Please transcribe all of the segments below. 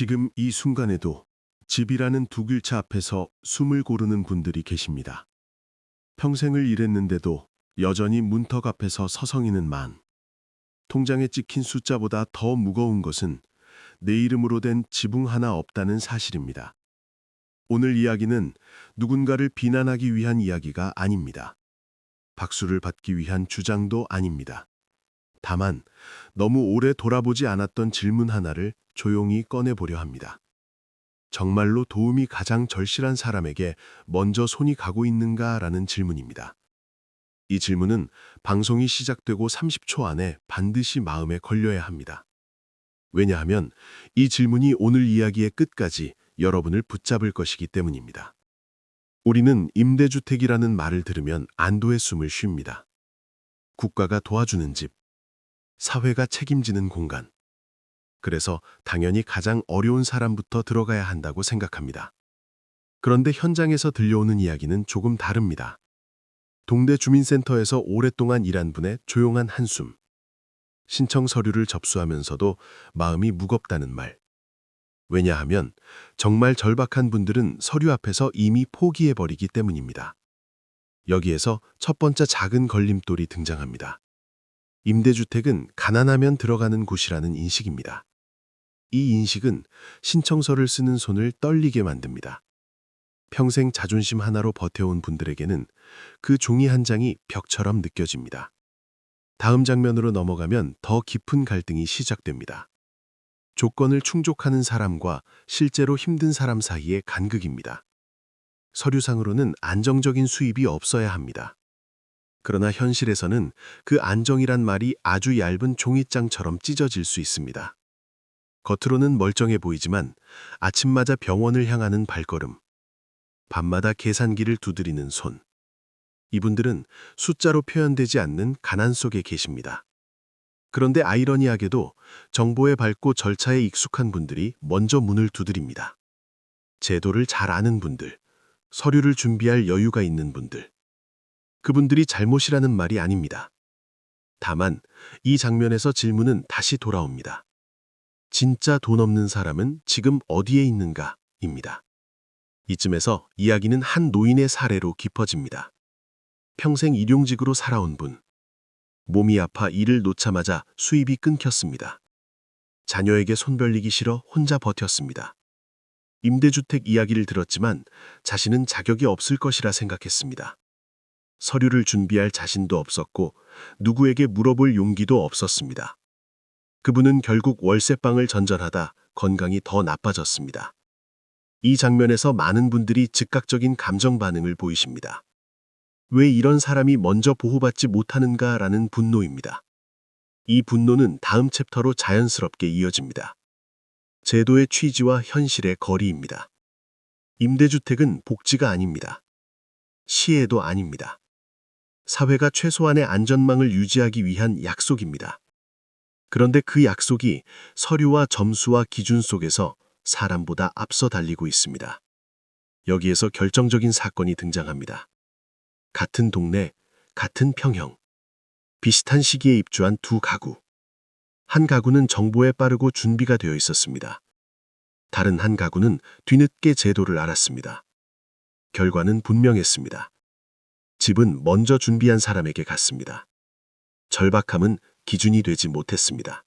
지금 이 순간에도 집이라는 두 글자 앞에서 숨을 고르는 분들이 계십니다. 평생을 일했는데도 여전히 문턱 앞에서 서성이는 만. 통장에 찍힌 숫자보다 더 무거운 것은 내 이름으로 된 지붕 하나 없다는 사실입니다. 오늘 이야기는 누군가를 비난하기 위한 이야기가 아닙니다. 박수를 받기 위한 주장도 아닙니다. 다만 너무 오래 돌아보지 않았던 질문 하나를 조용히 꺼내보려 합니다. 정말로 도움이 가장 절실한 사람에게 먼저 손이 가고 있는가라는 질문입니다. 이 질문은 방송이 시작되고 30초 안에 반드시 마음에 걸려야 합니다. 왜냐하면 이 질문이 오늘 이야기의 끝까지 여러분을 붙잡을 것이기 때문입니다. 우리는 임대주택이라는 말을 들으면 안도의 숨을 쉽니다. 국가가 도와주는 집, 사회가 책임지는 공간. 그래서 당연히 가장 어려운 사람부터 들어가야 한다고 생각합니다. 그런데 현장에서 들려오는 이야기는 조금 다릅니다. 동대 주민센터에서 오랫동안 일한 분의 조용한 한숨. 신청 서류를 접수하면서도 마음이 무겁다는 말. 왜냐하면 정말 절박한 분들은 서류 앞에서 이미 포기해버리기 때문입니다. 여기에서 첫 번째 작은 걸림돌이 등장합니다. 임대주택은 가난하면 들어가는 곳이라는 인식입니다. 이 인식은 신청서를 쓰는 손을 떨리게 만듭니다. 평생 자존심 하나로 버텨온 분들에게는 그 종이 한 장이 벽처럼 느껴집니다. 다음 장면으로 넘어가면 더 깊은 갈등이 시작됩니다. 조건을 충족하는 사람과 실제로 힘든 사람 사이의 간극입니다. 서류상으로는 안정적인 수입이 없어야 합니다. 그러나 현실에서는 그 안정이란 말이 아주 얇은 종이장처럼 찢어질 수 있습니다. 겉으로는 멀쩡해 보이지만 아침마다 병원을 향하는 발걸음, 밤마다 계산기를 두드리는 손. 이분들은 숫자로 표현되지 않는 가난 속에 계십니다. 그런데 아이러니하게도 정보에 밝고 절차에 익숙한 분들이 먼저 문을 두드립니다. 제도를 잘 아는 분들, 서류를 준비할 여유가 있는 분들. 그분들이 잘못이라는 말이 아닙니다. 다만 이 장면에서 질문은 다시 돌아옵니다. 진짜 돈 없는 사람은 지금 어디에 있는가?입니다. 이쯤에서 이야기는 한 노인의 사례로 깊어집니다. 평생 일용직으로 살아온 분. 몸이 아파 일을 놓자마자 수입이 끊겼습니다. 자녀에게 손 벌리기 싫어 혼자 버텼습니다. 임대주택 이야기를 들었지만 자신은 자격이 없을 것이라 생각했습니다. 서류를 준비할 자신도 없었고 누구에게 물어볼 용기도 없었습니다. 그분은 결국 월세방을 전전하다 건강이 더 나빠졌습니다. 이 장면에서 많은 분들이 즉각적인 감정 반응을 보이십니다. 왜 이런 사람이 먼저 보호받지 못하는가라는 분노입니다. 이 분노는 다음 챕터로 자연스럽게 이어집니다. 제도의 취지와 현실의 거리입니다. 임대주택은 복지가 아닙니다. 시혜도 아닙니다. 사회가 최소한의 안전망을 유지하기 위한 약속입니다. 그런데 그 약속이 서류와 점수와 기준 속에서 사람보다 앞서 달리고 있습니다. 여기에서 결정적인 사건이 등장합니다. 같은 동네, 같은 평형. 비슷한 시기에 입주한 두 가구. 한 가구는 정보에 빠르고 준비가 되어 있었습니다. 다른 한 가구는 뒤늦게 제도를 알았습니다. 결과는 분명했습니다. 집은 먼저 준비한 사람에게 갔습니다. 절박함은 기준이 되지 못했습니다.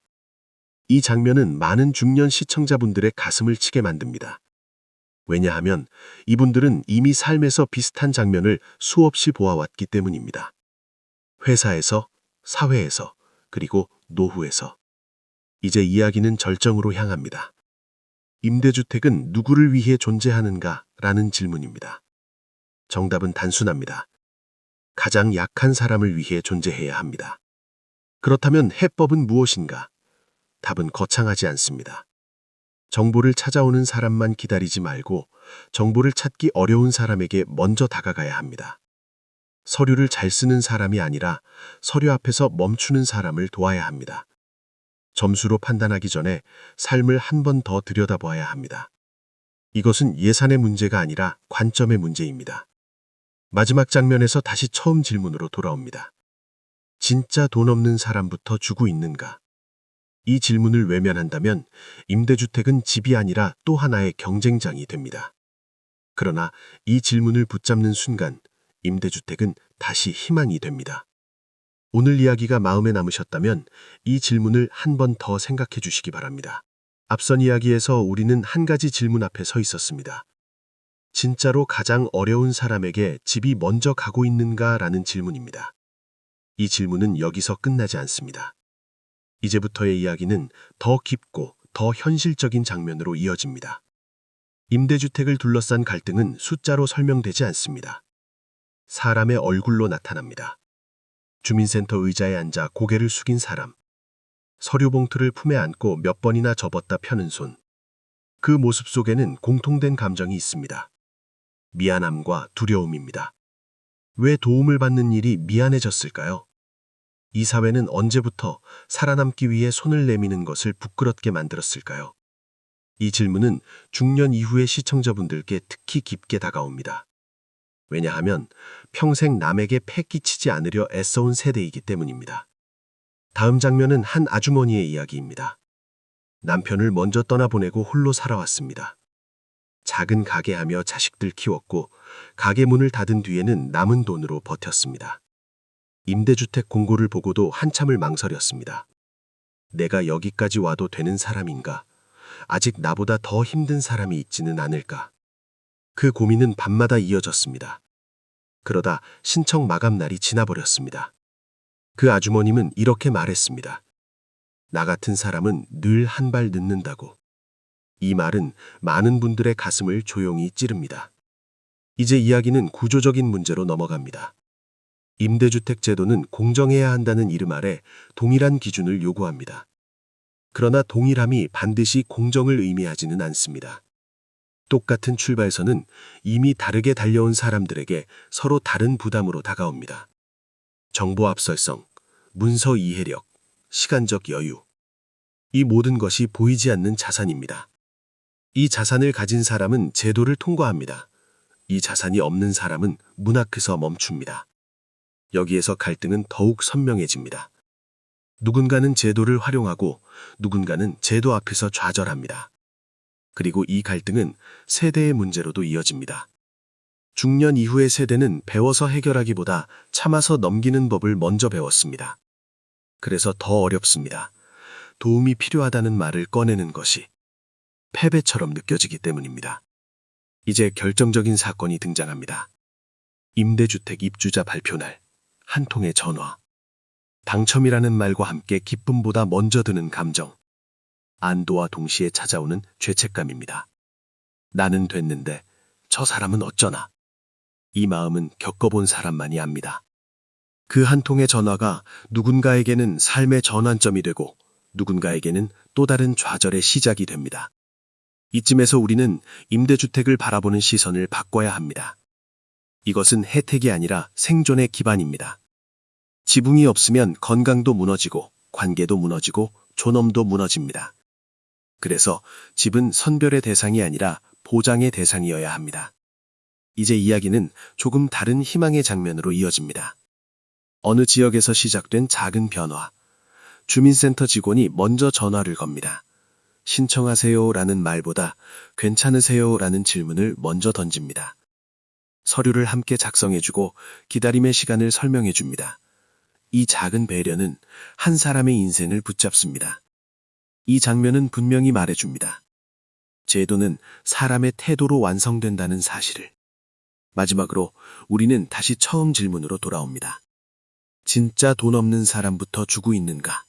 이 장면은 많은 중년 시청자분들의 가슴을 치게 만듭니다. 왜냐하면 이분들은 이미 삶에서 비슷한 장면을 수없이 보아왔기 때문입니다. 회사에서, 사회에서, 그리고 노후에서. 이제 이야기는 절정으로 향합니다. 임대주택은 누구를 위해 존재하는가라는 질문입니다. 정답은 단순합니다. 가장 약한 사람을 위해 존재해야 합니다. 그렇다면 해법은 무엇인가? 답은 거창하지 않습니다. 정보를 찾아오는 사람만 기다리지 말고 정보를 찾기 어려운 사람에게 먼저 다가가야 합니다. 서류를 잘 쓰는 사람이 아니라 서류 앞에서 멈추는 사람을 도와야 합니다. 점수로 판단하기 전에 삶을 한 번 더 들여다봐야 합니다. 이것은 예산의 문제가 아니라 관점의 문제입니다. 마지막 장면에서 다시 처음 질문으로 돌아옵니다. 진짜 돈 없는 사람부터 주고 있는가? 이 질문을 외면한다면 임대주택은 집이 아니라 또 하나의 경쟁장이 됩니다. 그러나 이 질문을 붙잡는 순간 임대주택은 다시 희망이 됩니다. 오늘 이야기가 마음에 남으셨다면 이 질문을 한 번 더 생각해 주시기 바랍니다. 앞선 이야기에서 우리는 한 가지 질문 앞에 서 있었습니다. 진짜로 가장 어려운 사람에게 집이 먼저 가고 있는가라는 질문입니다. 이 질문은 여기서 끝나지 않습니다. 이제부터의 이야기는 더 깊고 더 현실적인 장면으로 이어집니다. 임대주택을 둘러싼 갈등은 숫자로 설명되지 않습니다. 사람의 얼굴로 나타납니다. 주민센터 의자에 앉아 고개를 숙인 사람. 서류 봉투를 품에 안고 몇 번이나 접었다 펴는 손. 그 모습 속에는 공통된 감정이 있습니다. 미안함과 두려움입니다. 왜 도움을 받는 일이 미안해졌을까요? 이 사회는 언제부터 살아남기 위해 손을 내미는 것을 부끄럽게 만들었을까요? 이 질문은 중년 이후의 시청자분들께 특히 깊게 다가옵니다. 왜냐하면 평생 남에게 패 끼치지 않으려 애써온 세대이기 때문입니다. 다음 장면은 한 아주머니의 이야기입니다. 남편을 먼저 떠나보내고 홀로 살아왔습니다. 작은 가게하며 자식들 키웠고 가게 문을 닫은 뒤에는 남은 돈으로 버텼습니다. 임대주택 공고를 보고도 한참을 망설였습니다. 내가 여기까지 와도 되는 사람인가? 아직 나보다 더 힘든 사람이 있지는 않을까? 그 고민은 밤마다 이어졌습니다. 그러다 신청 마감 날이 지나버렸습니다. 그 아주머님은 이렇게 말했습니다. 나 같은 사람은 늘 한 발 늦는다고. 이 말은 많은 분들의 가슴을 조용히 찌릅니다. 이제 이야기는 구조적인 문제로 넘어갑니다. 임대주택 제도는 공정해야 한다는 이름 아래 동일한 기준을 요구합니다. 그러나 동일함이 반드시 공정을 의미하지는 않습니다. 똑같은 출발선은 이미 다르게 달려온 사람들에게 서로 다른 부담으로 다가옵니다. 정보 압설성, 문서 이해력, 시간적 여유. 이 모든 것이 보이지 않는 자산입니다. 이 자산을 가진 사람은 제도를 통과합니다. 이 자산이 없는 사람은 문 앞에서 멈춥니다. 여기에서 갈등은 더욱 선명해집니다. 누군가는 제도를 활용하고 누군가는 제도 앞에서 좌절합니다. 그리고 이 갈등은 세대의 문제로도 이어집니다. 중년 이후의 세대는 배워서 해결하기보다 참아서 넘기는 법을 먼저 배웠습니다. 그래서 더 어렵습니다. 도움이 필요하다는 말을 꺼내는 것이 패배처럼 느껴지기 때문입니다. 이제 결정적인 사건이 등장합니다. 임대주택 입주자 발표날, 한 통의 전화. 당첨이라는 말과 함께 기쁨보다 먼저 드는 감정. 안도와 동시에 찾아오는 죄책감입니다. 나는 됐는데 저 사람은 어쩌나. 이 마음은 겪어본 사람만이 압니다. 그 한 통의 전화가 누군가에게는 삶의 전환점이 되고 누군가에게는 또 다른 좌절의 시작이 됩니다. 이쯤에서 우리는 임대주택을 바라보는 시선을 바꿔야 합니다. 이것은 혜택이 아니라 생존의 기반입니다. 지붕이 없으면 건강도 무너지고 관계도 무너지고 존엄도 무너집니다. 그래서 집은 선별의 대상이 아니라 보장의 대상이어야 합니다. 이제 이야기는 조금 다른 희망의 장면으로 이어집니다. 어느 지역에서 시작된 작은 변화. 주민센터 직원이 먼저 전화를 겁니다. 신청하세요 라는 말보다 괜찮으세요 라는 질문을 먼저 던집니다. 서류를 함께 작성해주고 기다림의 시간을 설명해줍니다. 이 작은 배려는 한 사람의 인생을 붙잡습니다. 이 장면은 분명히 말해줍니다. 제도는 사람의 태도로 완성된다는 사실을. 마지막으로 우리는 다시 처음 질문으로 돌아옵니다. 진짜 돈 없는 사람부터 주고 있는가?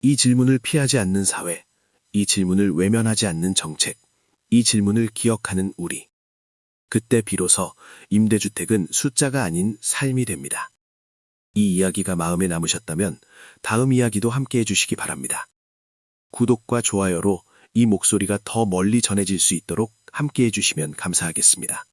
이 질문을 피하지 않는 사회, 이 질문을 외면하지 않는 정책, 이 질문을 기억하는 우리. 그때 비로소 임대주택은 숫자가 아닌 삶이 됩니다. 이 이야기가 마음에 남으셨다면 다음 이야기도 함께 해주시기 바랍니다. 구독과 좋아요로 이 목소리가 더 멀리 전해질 수 있도록 함께 해주시면 감사하겠습니다.